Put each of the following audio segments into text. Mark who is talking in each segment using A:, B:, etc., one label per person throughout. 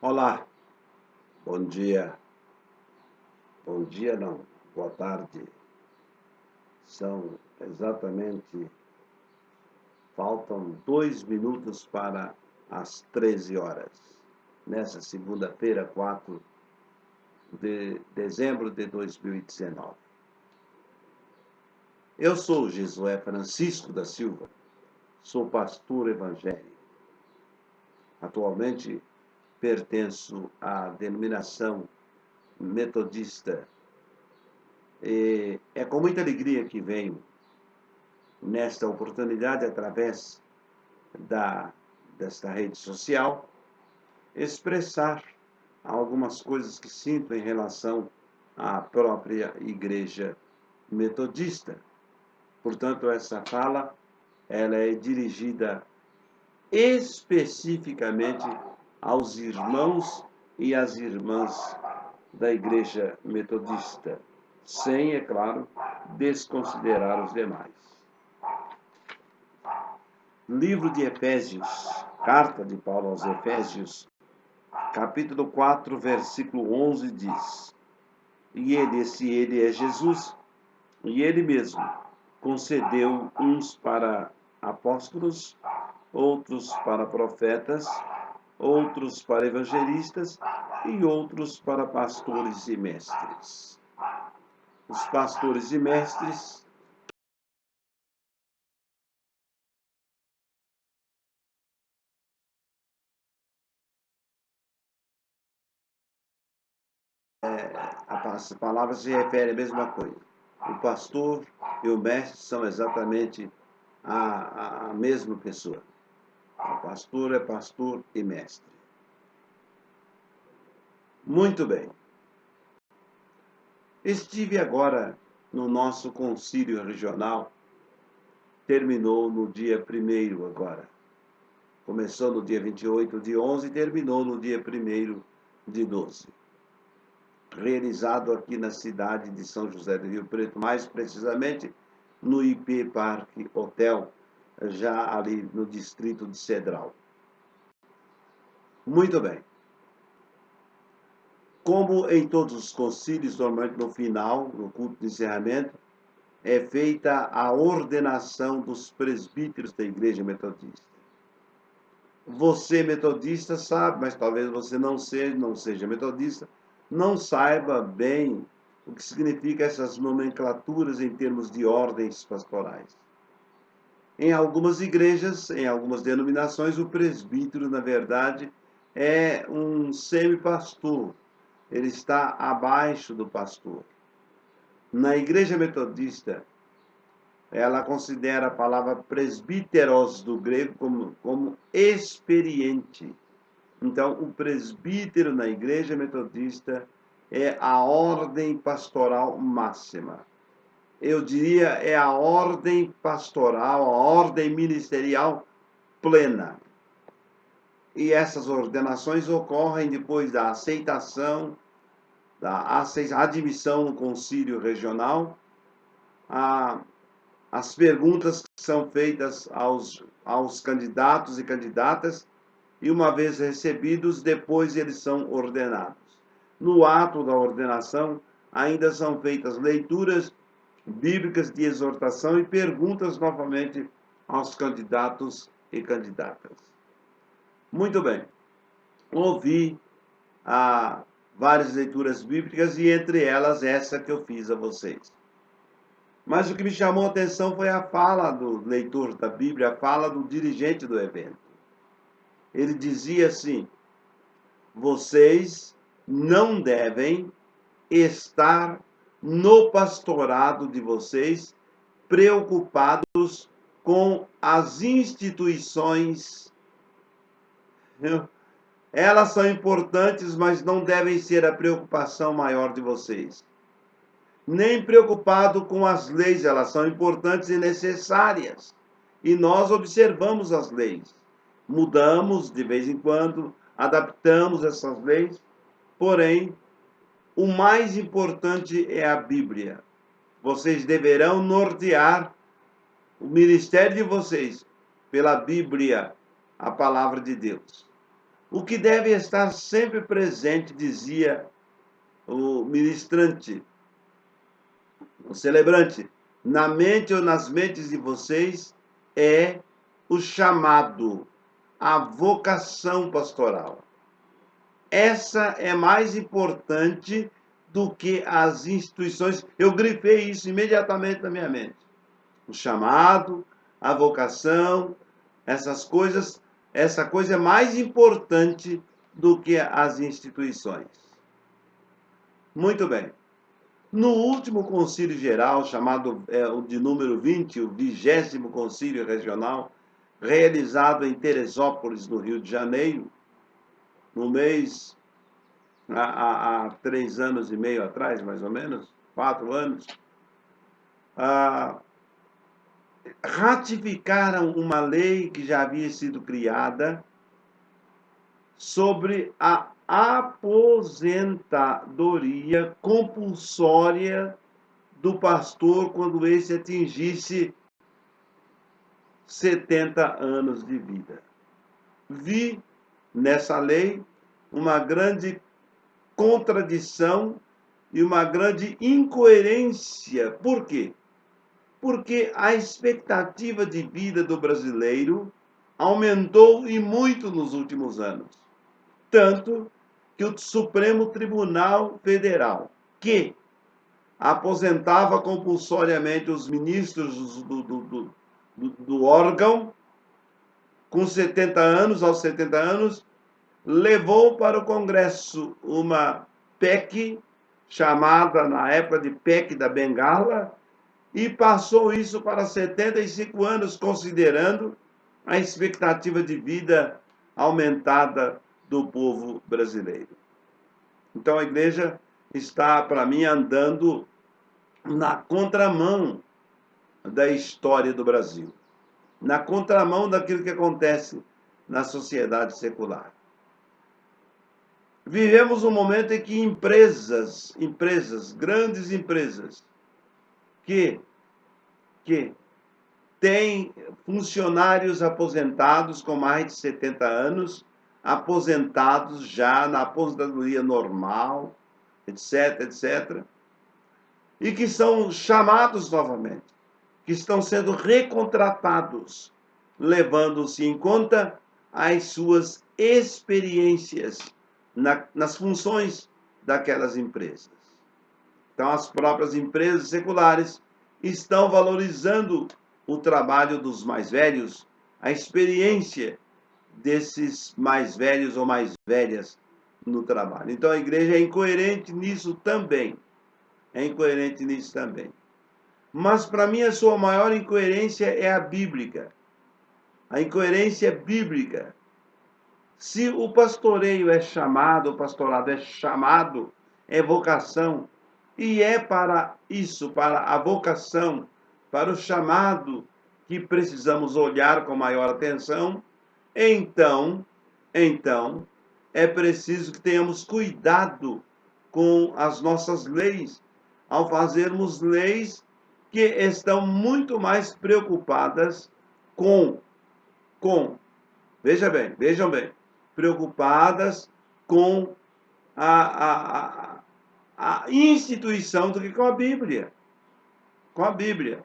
A: Olá, bom dia. Bom dia não, boa tarde. São exatamente, faltam 2 minutos para as 13 horas. Nessa segunda-feira, 4 de dezembro de 2019. Eu sou Josué Francisco da Silva, sou pastor evangélico. Atualmente pertenço à denominação metodista. E é com muita alegria que venho nesta oportunidade, através desta rede social, expressar algumas coisas que sinto em relação à própria Igreja Metodista. Portanto, essa fala ela é dirigida especificamente aos irmãos e às irmãs da Igreja Metodista, sem, é claro, desconsiderar os demais. Livro de Efésios, carta de Paulo aos Efésios, capítulo 4, versículo 11 diz: E ele é Jesus, e ele mesmo concedeu uns para apóstolos, outros para profetas, outros para evangelistas e outros para pastores e mestres. Os pastores e mestres as palavras se referem à mesma coisa. O pastor e o mestre são exatamente a mesma pessoa. O pastor é pastor e mestre. Muito bem. Estive agora no nosso concílio regional. Terminou no dia 1º agora. Começou no dia 28 de 11 e terminou no dia 1º de 12. Realizado aqui na cidade de São José do Rio Preto, mais precisamente no IP Parque Hotel, já ali no distrito de Cedral. Muito bem. Como em todos os concílios, normalmente no final, no culto de encerramento, é feita a ordenação dos presbíteros da Igreja Metodista. Você, metodista, sabe, mas talvez você não seja metodista, não saiba bem o que significa essas nomenclaturas em termos de ordens pastorais. Em algumas igrejas, em algumas denominações, o presbítero, na verdade, é um semi-pastor. Ele está abaixo do pastor. Na Igreja Metodista, ela considera a palavra presbíteros do grego como experiente. Então, o presbítero na Igreja Metodista é a ordem pastoral máxima. Eu diria, é a ordem pastoral, a ordem ministerial plena. E essas ordenações ocorrem depois da aceitação, da admissão no concílio regional, as perguntas que são feitas aos candidatos e candidatas, e uma vez recebidos, depois eles são ordenados. No ato da ordenação, ainda são feitas leituras bíblicas de exortação e perguntas novamente aos candidatos e candidatas. Muito bem. Ouvi várias leituras bíblicas e entre elas essa que eu fiz a vocês. Mas o que me chamou a atenção foi a fala do leitor da Bíblia, a fala do dirigente do evento. Ele dizia assim: vocês não devem estar no pastorado de vocês preocupados com as instituições. Elas são importantes, mas não devem ser a preocupação maior de vocês. Nem preocupado com as leis, elas são importantes e necessárias. E nós observamos as leis. Mudamos de vez em quando, adaptamos essas leis, porém, o mais importante é a Bíblia. Vocês deverão nortear o ministério de vocês pela Bíblia, a palavra de Deus. O que deve estar sempre presente, dizia o ministrante, o celebrante, na mente ou nas mentes de vocês, é o chamado, a vocação pastoral. Essa é mais importante do que as instituições. Eu grifei isso imediatamente na minha mente. O chamado, a vocação, essas coisas, essa coisa é mais importante do que as instituições. Muito bem. No último Concílio Geral, chamado o de número 20, o 20º Concílio Regional, realizado em Teresópolis, no Rio de Janeiro, no mês, há 3 anos e meio atrás, mais ou menos, 4 anos, ratificaram uma lei que já havia sido criada sobre a aposentadoria compulsória do pastor quando esse atingisse 70 anos de vida. Vi nessa lei uma grande contradição e uma grande incoerência. Por quê? Porque a expectativa de vida do brasileiro aumentou e muito nos últimos anos. Tanto que o Supremo Tribunal Federal, que aposentava compulsoriamente os ministros do órgão, com 70 anos, aos 70 anos, levou para o Congresso uma PEC, chamada na época de PEC da Bengala, e passou isso para 75 anos, considerando a expectativa de vida aumentada do povo brasileiro. Então a igreja está, para mim, andando na contramão da história do Brasil, na contramão daquilo que acontece na sociedade secular. Vivemos um momento em que empresas, grandes empresas, que têm funcionários aposentados com mais de 70 anos, aposentados já na aposentadoria normal, etc, etc, e que são chamados novamente, que estão sendo recontratados, levando-se em conta as suas experiências nas funções daquelas empresas. Então, as próprias empresas seculares estão valorizando o trabalho dos mais velhos, a experiência desses mais velhos ou mais velhas no trabalho. Então, a igreja é incoerente nisso também. Mas, para mim, a sua maior incoerência é a bíblica. A incoerência bíblica. Se o pastoreio é chamado, o pastorado é chamado, é vocação, e é para isso, para a vocação, para o chamado, que precisamos olhar com maior atenção, então, é preciso que tenhamos cuidado com as nossas leis, ao fazermos leis que estão muito mais preocupadas com vejam bem, preocupadas com a instituição do que com a Bíblia. Com a Bíblia.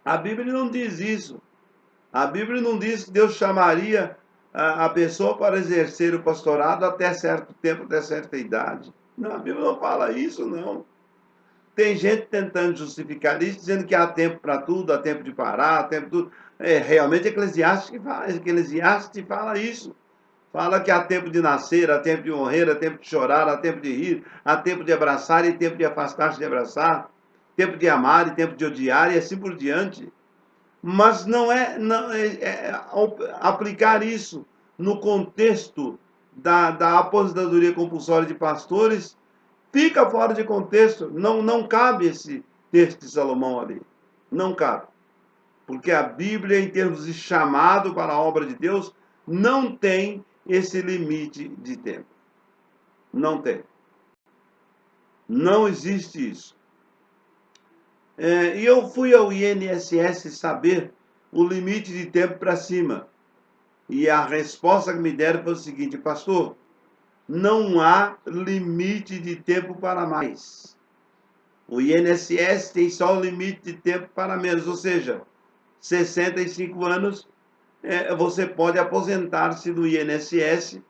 A: A Bíblia não diz isso. A Bíblia não diz que Deus chamaria a pessoa para exercer o pastorado até certo tempo, até certa idade. Não, a Bíblia não fala isso, não. Tem gente tentando justificar isso, dizendo que há tempo para tudo, há tempo de parar, há tempo de tudo. Realmente Eclesiastes fala isso. Fala que há tempo de nascer, há tempo de morrer, há tempo de chorar, há tempo de rir, há tempo de abraçar e tempo de afastar-se de abraçar, tempo de amar e tempo de odiar e assim por diante. Mas não é aplicar isso no contexto da aposentadoria compulsória de pastores, fica fora de contexto. Não cabe esse texto de Salomão ali. Não cabe. Porque a Bíblia, em termos de chamado para a obra de Deus, não tem esse limite de tempo. Não tem. Não existe isso. E eu fui ao INSS saber o limite de tempo para cima. E a resposta que me deram foi o seguinte: pastor, não há limite de tempo para mais. O INSS tem só o limite de tempo para menos, ou seja, 65 anos, você pode aposentar-se do INSS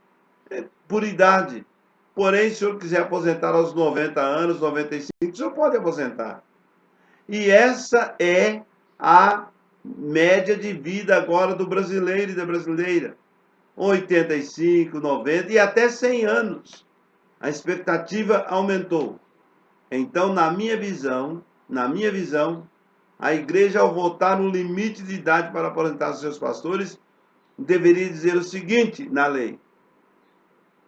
A: por idade. Porém, se o senhor quiser aposentar aos 90 anos, 95, o senhor pode aposentar. E essa é a média de vida agora do brasileiro e da brasileira. 85, 90 e até 100 anos. A expectativa aumentou. Então, na minha visão, a igreja, ao votar no limite de idade para aposentar os seus pastores, deveria dizer o seguinte na lei: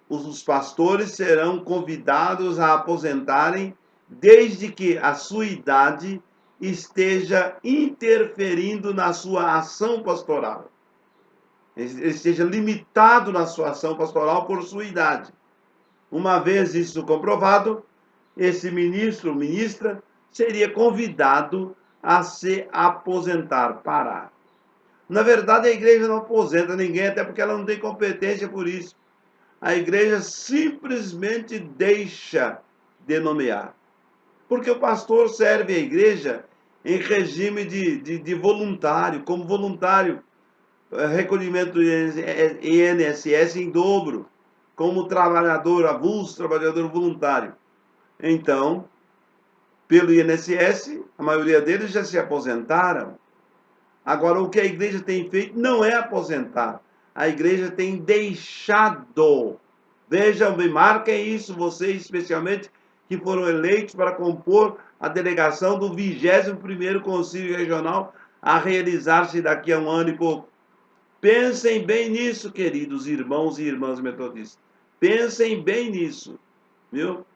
A: os pastores serão convidados a aposentarem desde que a sua idade esteja interferindo na sua ação pastoral. Ele esteja limitado na sua ação pastoral por sua idade. Uma vez isso comprovado, esse ministro ou ministra seria convidado a se aposentar, parar. Na verdade, a igreja não aposenta ninguém, até porque ela não tem competência por isso. A igreja simplesmente deixa de nomear. Porque o pastor serve a igreja em regime de voluntário, como voluntário, recolhimento do INSS em dobro, como trabalhador avulso, trabalhador voluntário. Então, pelo INSS, a maioria deles já se aposentaram. Agora, o que a igreja tem feito não é aposentar. A igreja tem deixado. Vejam bem, marquem isso, vocês especialmente, que foram eleitos para compor a delegação do 21º Concílio Regional, a realizar-se daqui a um ano e pouco. Pensem bem nisso, queridos irmãos e irmãs metodistas. Pensem bem nisso, viu?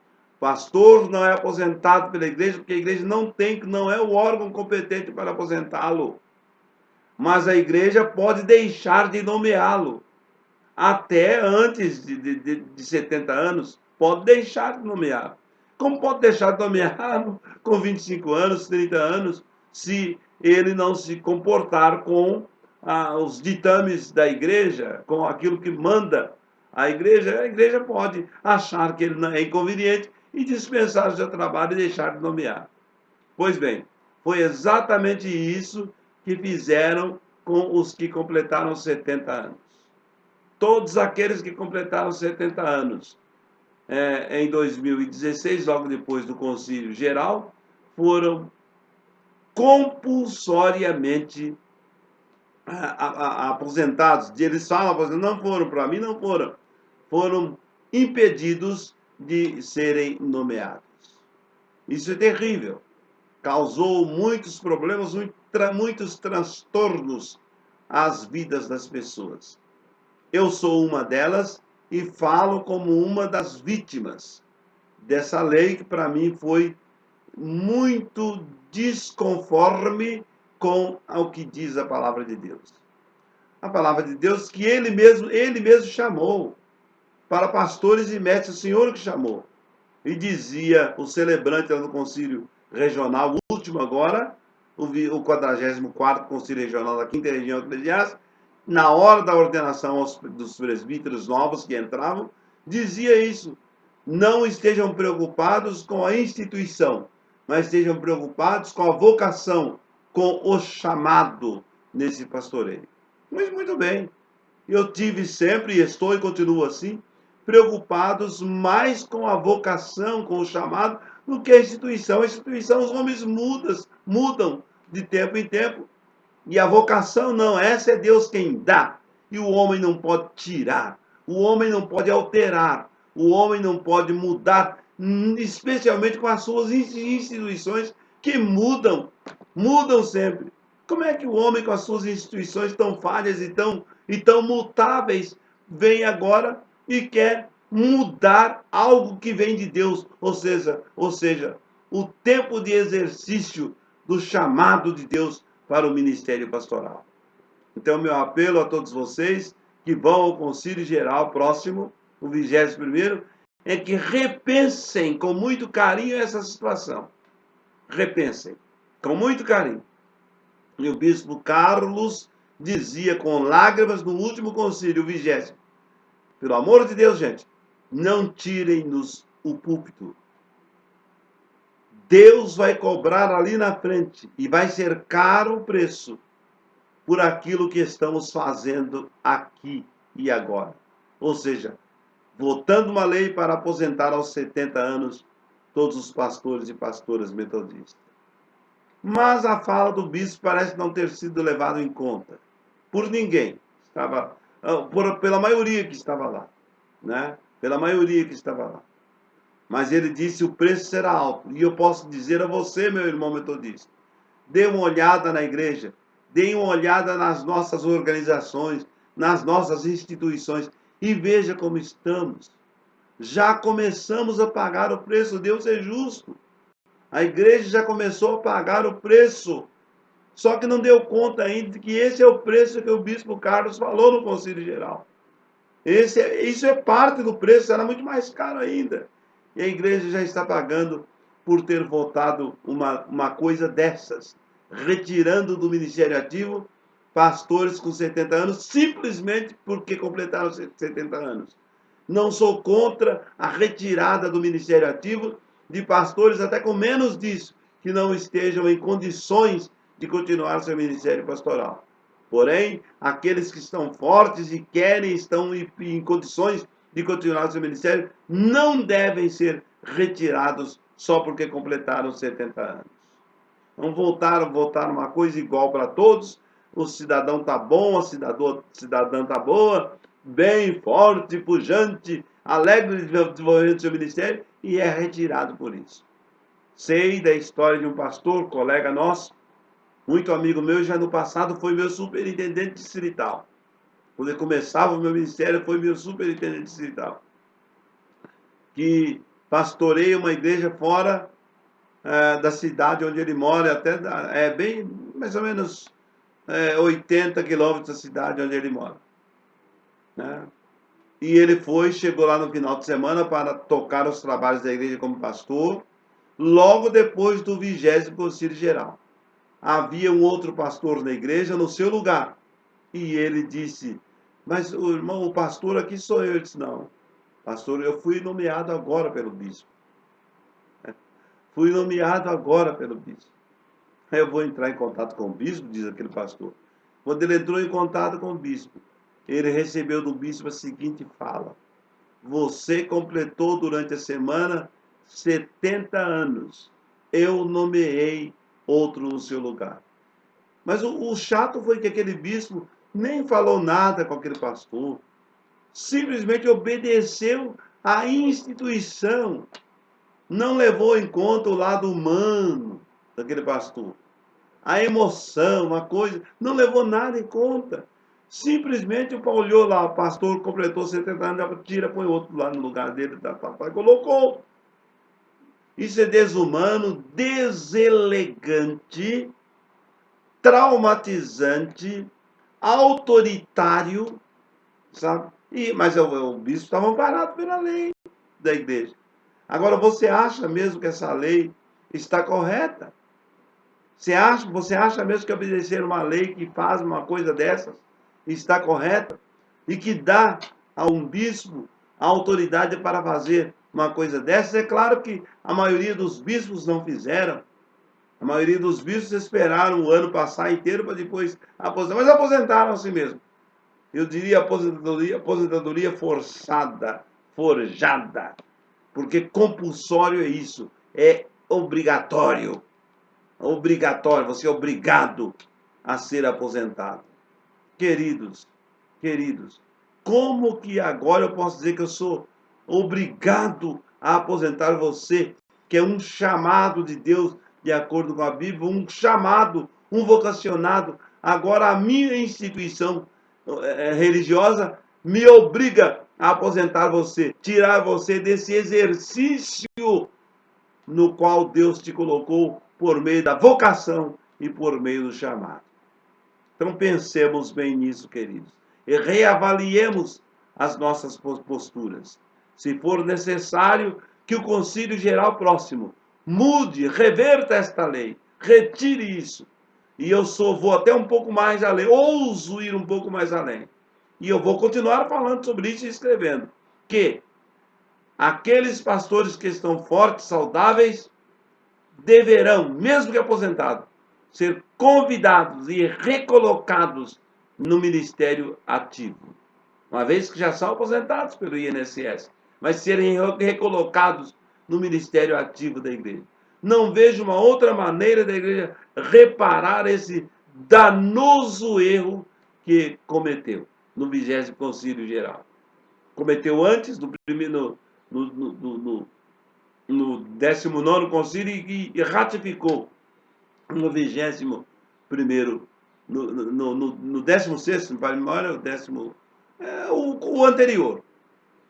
A: Pastor não é aposentado pela igreja, porque a igreja não é o órgão competente para aposentá-lo. Mas a igreja pode deixar de nomeá-lo. Até antes de 70 anos, pode deixar de nomeá-lo. Como pode deixar de nomeá-lo com 25 anos, 30 anos, se ele não se comportar com os ditames da igreja, com aquilo que manda a igreja pode achar que ele não é inconveniente e dispensar o seu trabalho e deixar de nomear. Pois bem, foi exatamente isso que fizeram com os que completaram 70 anos. Todos aqueles que completaram 70 anos em 2016, logo depois do Concílio Geral, foram compulsoriamente aposentados. Eles falam aposentados, não foram, para mim não foram. Foram impedidos de serem nomeados. Isso é terrível. Causou muitos problemas, muitos transtornos às vidas das pessoas. Eu sou uma delas e falo como uma das vítimas dessa lei que para mim foi muito desconforme com o que diz a palavra de Deus. A palavra de Deus que ele mesmo chamou para pastores e mestres, o Senhor que chamou. E dizia o celebrante no Concílio Regional, o último agora, o 44º Concílio Regional da 5ª Região Eclesiástica, na hora da ordenação dos presbíteros novos que entravam, dizia isso: não estejam preocupados com a instituição, mas estejam preocupados com a vocação, com o chamado nesse pastoreio. Mas muito bem, eu tive sempre, e estou e continuo assim, preocupados mais com a vocação, com o chamado, do que a instituição. A instituição, os homens mudam de tempo em tempo. E a vocação não, essa é Deus quem dá. E o homem não pode tirar, o homem não pode alterar, o homem não pode mudar, especialmente com as suas instituições que mudam sempre. Como é que o homem com as suas instituições tão falhas e tão mutáveis vem agora e quer mudar algo que vem de Deus, ou seja, o tempo de exercício do chamado de Deus para o ministério pastoral. Então, meu apelo a todos vocês que vão ao Concílio Geral próximo, o 21º, é que repensem com muito carinho essa situação. Repensem, com muito carinho. E o bispo Carlos dizia com lágrimas no último concílio, o 20º, pelo amor de Deus, gente, não tirem-nos o púlpito. Deus vai cobrar ali na frente e vai ser caro o preço por aquilo que estamos fazendo aqui e agora. Ou seja, votando uma lei para aposentar aos 70 anos todos os pastores e pastoras metodistas. Mas a fala do bispo parece não ter sido levada em conta por ninguém. Pela maioria que estava lá, né? Pela maioria que estava lá. Mas ele disse: o preço será alto. E eu posso dizer a você, meu irmão metodista, dê uma olhada na igreja, dê uma olhada nas nossas organizações, nas nossas instituições e veja como estamos. Já começamos a pagar o preço. Deus é justo. A igreja já começou a pagar o preço. Só que não deu conta ainda de que esse é o preço que o bispo Carlos falou no Conselho Geral. Isso é parte do preço, será muito mais caro ainda. E a igreja já está pagando por ter votado uma coisa dessas, retirando do ministério ativo pastores com 70 anos, simplesmente porque completaram 70 anos. Não sou contra a retirada do ministério ativo de pastores até com menos disso, que não estejam em condições de continuar seu ministério pastoral. Porém, aqueles que estão fortes e estão em condições de continuar seu ministério, não devem ser retirados só porque completaram 70 anos. Vamos votar uma coisa igual para todos. O cidadão está bom, a cidadã está boa, bem, forte, pujante, alegre de desenvolvimento do seu ministério, e é retirado por isso. Sei da história de um pastor, colega nosso, muito amigo meu, já no passado foi meu superintendente distrital. Quando eu começava o meu ministério, foi meu superintendente distrital. Que pastoreia uma igreja fora da cidade onde ele mora, até bem, mais ou menos 80 quilômetros da cidade onde ele mora. Né? E ele chegou lá no final de semana para tocar os trabalhos da igreja como pastor, logo depois do 20º Concílio Geral. Havia um outro pastor na igreja no seu lugar. E ele disse: mas o pastor aqui sou eu. Ele disse: não, pastor, eu fui nomeado agora pelo bispo. Fui nomeado agora pelo bispo. Eu vou entrar em contato com o bispo, diz aquele pastor. Quando ele entrou em contato com o bispo, ele recebeu do bispo a seguinte fala: você completou durante a semana 70 anos. Eu nomeei outro no seu lugar. Mas o chato foi que aquele bispo nem falou nada com aquele pastor. Simplesmente obedeceu à instituição. Não levou em conta o lado humano daquele pastor. A emoção, a coisa. Não levou nada em conta. Simplesmente olhou lá, o pastor completou 70 anos, tira, põe outro lá no lugar dele, colocou. Isso é desumano, deselegante, traumatizante, autoritário, sabe? Mas o bispo estava amparado pela lei da igreja. Agora, você acha mesmo que essa lei está correta? Você acha mesmo que obedecer uma lei que faz uma coisa dessas está correta? E que dá a um bispo a autoridade para fazer uma coisa dessas? É claro que a maioria dos bispos não fizeram. A maioria dos bispos esperaram o ano passar inteiro para depois aposentar. Mas aposentaram a si mesmo. Eu diria aposentadoria forçada, forjada. Porque compulsório é isso. É obrigatório. Obrigatório. Você é obrigado a ser aposentado. Queridos, como que agora eu posso dizer que eu sou obrigado a aposentar você, que é um chamado de Deus, de acordo com a Bíblia, um chamado, um vocacionado. Agora a minha instituição religiosa me obriga a aposentar você, tirar você desse exercício no qual Deus te colocou por meio da vocação e por meio do chamado. Então pensemos bem nisso, queridos, e reavaliemos as nossas posturas. Se for necessário que o Concílio Geral próximo mude, reverta esta lei, retire isso E vou até um pouco mais além, ouso ir um pouco mais além. E eu vou continuar falando sobre isso e escrevendo. Que aqueles pastores que estão fortes, saudáveis, deverão, mesmo que aposentados, ser convidados e recolocados no ministério ativo. Uma vez que já são aposentados pelo INSS, mas serem recolocados no ministério ativo da igreja. Não vejo uma outra maneira da igreja reparar esse danoso erro que cometeu no 20º Concílio Geral. Cometeu antes, no 19º Concílio, e ratificou no 21º, no 16º, para a memória, o anterior.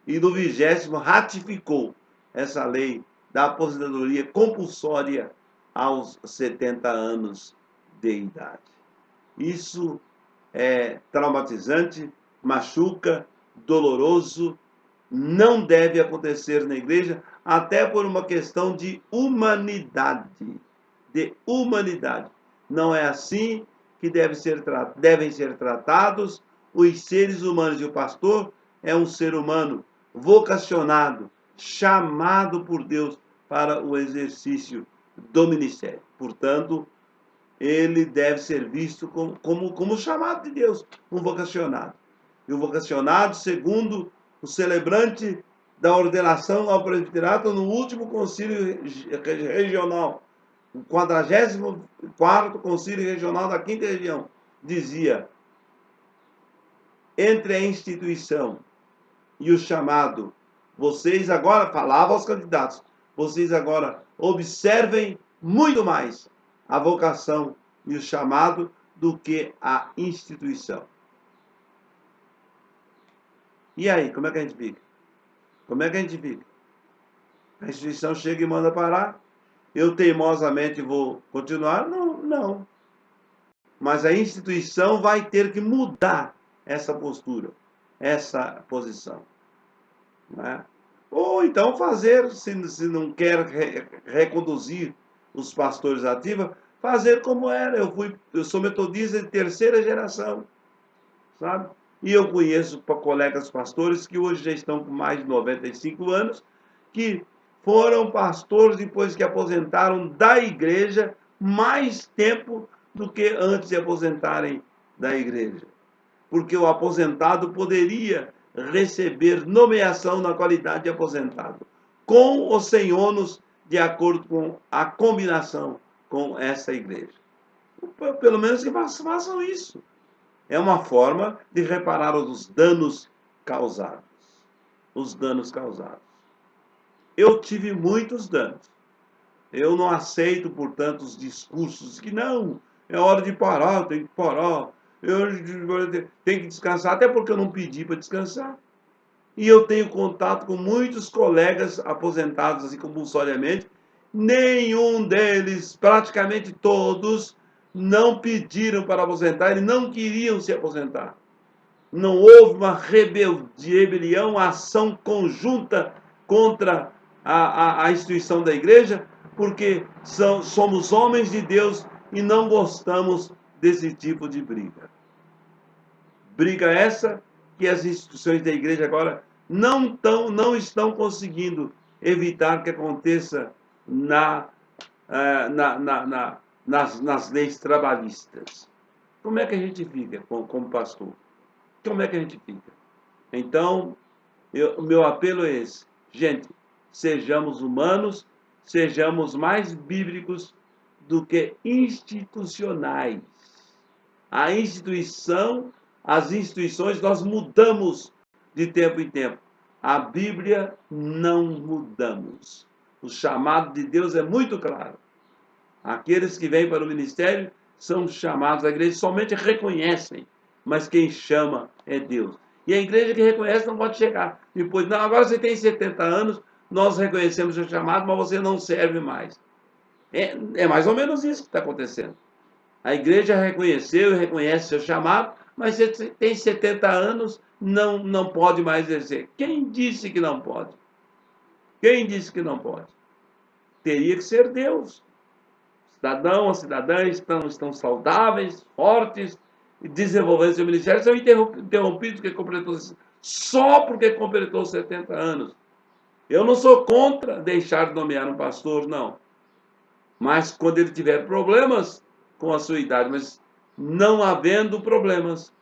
A: E no 20º ratificou essa lei da aposentadoria compulsória aos 70 anos de idade. Isso é traumatizante, machuca, doloroso, não deve acontecer na igreja, até por uma questão de humanidade. Não é assim que devem ser tratados os seres humanos. E o pastor é um ser humano vocacionado, chamado por Deus para o exercício do ministério. Portanto, ele deve ser visto como chamado de Deus, um vocacionado. E o vocacionado, segundo o celebrante da ordenação ao presbiterato no último concílio regional, o 44º concílio regional da 5ª região, dizia: entre a instituição e o chamado, vocês agora, falava aos candidatos, vocês agora observem muito mais a vocação e o chamado do que a instituição. E aí, como é que a gente fica? Como é que a gente fica? A instituição chega e manda parar? Eu teimosamente vou continuar? Não. Mas a instituição vai ter que mudar essa postura, essa posição. Né? Ou então fazer, se não quer reconduzir os pastores ativos, fazer como era. Eu sou metodista de 3ª geração, sabe? E eu conheço colegas pastores que hoje já estão com mais de 95 anos, que foram pastores depois que aposentaram da igreja mais tempo do que antes de aposentarem da igreja. Porque o aposentado poderia receber nomeação na qualidade de aposentado, com ou sem ônus, de acordo com a combinação com essa igreja. Pelo menos que façam isso. É uma forma de reparar os danos causados. Os danos causados. Eu tive muitos danos. Eu não aceito, portanto, os discursos que não, é hora de parar, tem que parar, eu tenho que descansar, até porque eu não pedi para descansar. E eu tenho contato com muitos colegas aposentados, assim, compulsoriamente. Nenhum deles, praticamente todos, não pediram para aposentar, eles não queriam se aposentar. Não houve uma rebelião, uma ação conjunta contra a instituição da igreja, porque somos homens de Deus e não gostamos desse tipo de briga. Briga essa que as instituições da igreja agora não estão conseguindo evitar que aconteça nas leis trabalhistas. Como é que a gente fica como pastor? Como é que a gente fica? Então, o meu apelo é esse. Gente, sejamos humanos, sejamos mais bíblicos do que institucionais. A instituição, as instituições, nós mudamos de tempo em tempo. A Bíblia não mudamos. O chamado de Deus é muito claro. Aqueles que vêm para o ministério são chamados, a igreja somente reconhecem, mas quem chama é Deus. E a igreja que reconhece não pode chegar depois, não, agora você tem 70 anos, nós reconhecemos o seu chamado, mas você não serve mais. É mais ou menos isso que está acontecendo. A igreja reconheceu e reconhece seu chamado, mas você tem 70 anos, não pode mais exercer. Quem disse que não pode? Quem disse que não pode? Teria que ser Deus. cidadão ou cidadã estão saudáveis, fortes e desenvolvendo seu ministério, são interrompidos só porque completou 70 anos. Eu não sou contra deixar de nomear um pastor, não. Mas quando ele tiver problemas com a sua idade, mas não havendo problemas,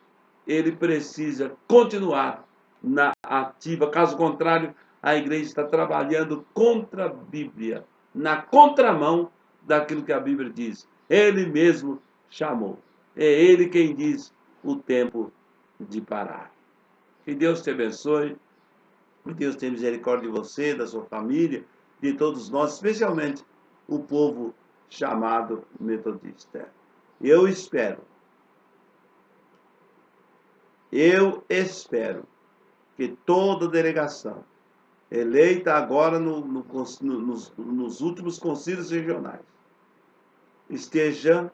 A: ele precisa continuar na ativa. Caso contrário, a igreja está trabalhando contra a Bíblia, na contramão daquilo que a Bíblia diz. Ele mesmo chamou. É ele quem diz o tempo de parar. Que Deus te abençoe. Que Deus tenha misericórdia de você, da sua família, de todos nós, especialmente o povo chamado metodista. Eu espero que toda delegação eleita agora nos últimos concílios regionais esteja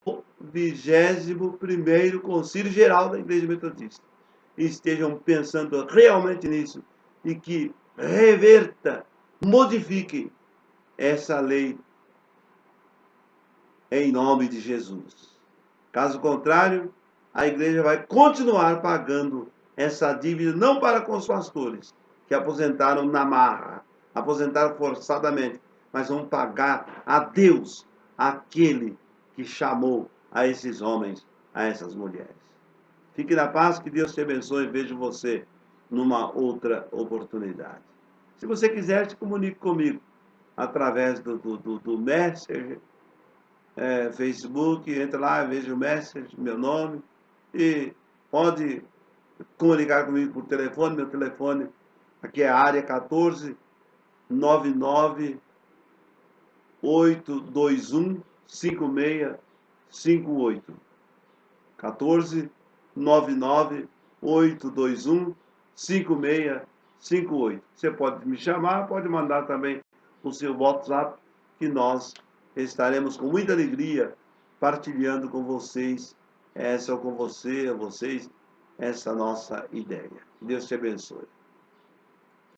A: o 21º Concílio Geral da Igreja Metodista. Estejam pensando realmente nisso e que reverta, modifique essa lei em nome de Jesus. Caso contrário, a igreja vai continuar pagando essa dívida não para com os pastores, que aposentaram na marra, aposentaram forçadamente, mas vão pagar a Deus, aquele que chamou a esses homens, a essas mulheres. Fique na paz, que Deus te abençoe e vejo você numa outra oportunidade. Se você quiser, se comunique comigo através do Messenger, Facebook, entra lá, veja o Messenger, meu nome, e pode comunicar comigo por telefone. Meu telefone aqui é a área 14 99 821 5658. 14 99 821 5658. Você pode me chamar, pode mandar também o seu WhatsApp, que nós estaremos com muita alegria partilhando com vocês, com vocês, essa nossa ideia. Deus te abençoe.